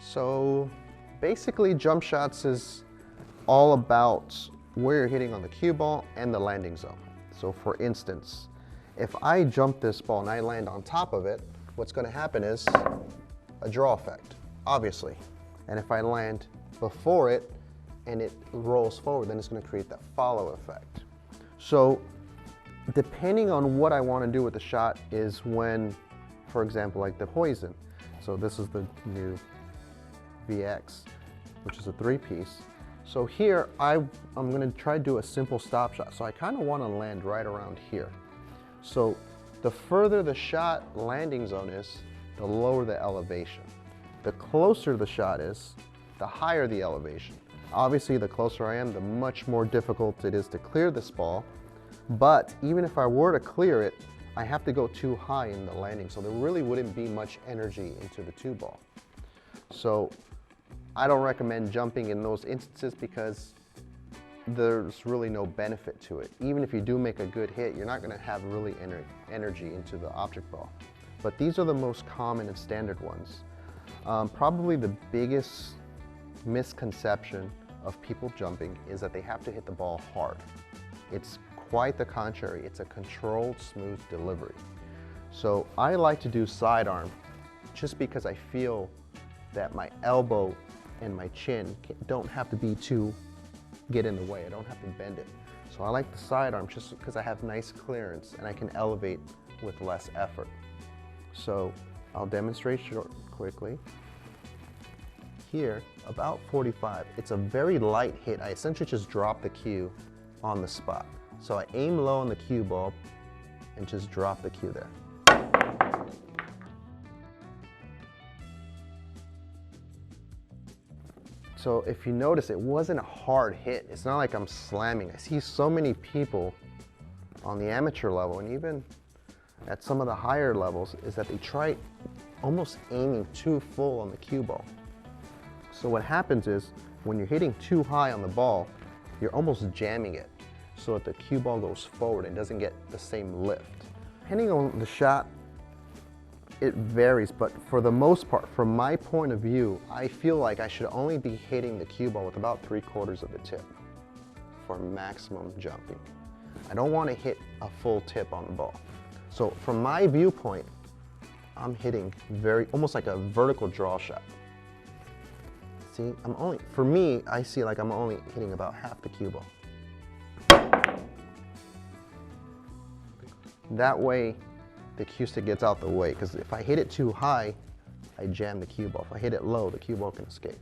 So basically jump shots is all about where you're hitting on the cue ball and the landing zone. So for instance, if I jump this ball and I land on top of it, what's going to happen is a draw effect, obviously. And if I land before it and it rolls forward, then it's going to create that follow effect. So depending on what I want to do with the shot is when, for example, like the Poison. So this is the new VX, which is a 3-piece. So here I'm going to try to do a simple stop shot. So I kind of want to land right around here. So the further the shot landing zone is, the lower the elevation. The closer the shot is, the higher the elevation. Obviously, the closer I am, the much more difficult it is to clear this ball. But even if I were to clear it, I have to go too high in the landing, so there really wouldn't be much energy into the 2-ball. So I don't recommend jumping in those instances because there's really no benefit to it. Even if you do make a good hit, you're not going to have really energy into the object ball. But these are the most common and standard ones. Probably the biggest misconception of people jumping is that they have to hit the ball hard. It's quite the contrary. It's a controlled, smooth delivery. So I like to do sidearm just because I feel that my elbow and my chin don't have to be too get in the way. I don't have to bend it. So I like the sidearm just because I have nice clearance and I can elevate with less effort. So I'll demonstrate quickly. Here, about 45, it's a very light hit. I essentially just drop the cue on the spot. So I aim low on the cue ball and just drop the cue there. So if you notice, it wasn't a hard hit. It's not like I'm slamming. I see so many people on the amateur level and even at some of the higher levels is that they try almost aiming too full on the cue ball. So what happens is when you're hitting too high on the ball, you're almost jamming it so that the cue ball goes forward and doesn't get the same lift. Depending on the shot, it varies, but for the most part, from my point of view, I feel like I should only be hitting the cue ball with about 3/4 of the tip for maximum jumping. I don't want to hit a full tip on the ball. So from my viewpoint, I'm hitting almost like a vertical draw shot. See, for me, I see like I'm only hitting about half the cue ball. That way, the cue stick gets out the way, because if I hit it too high, I jam the cue ball. If I hit it low, the cue ball can escape.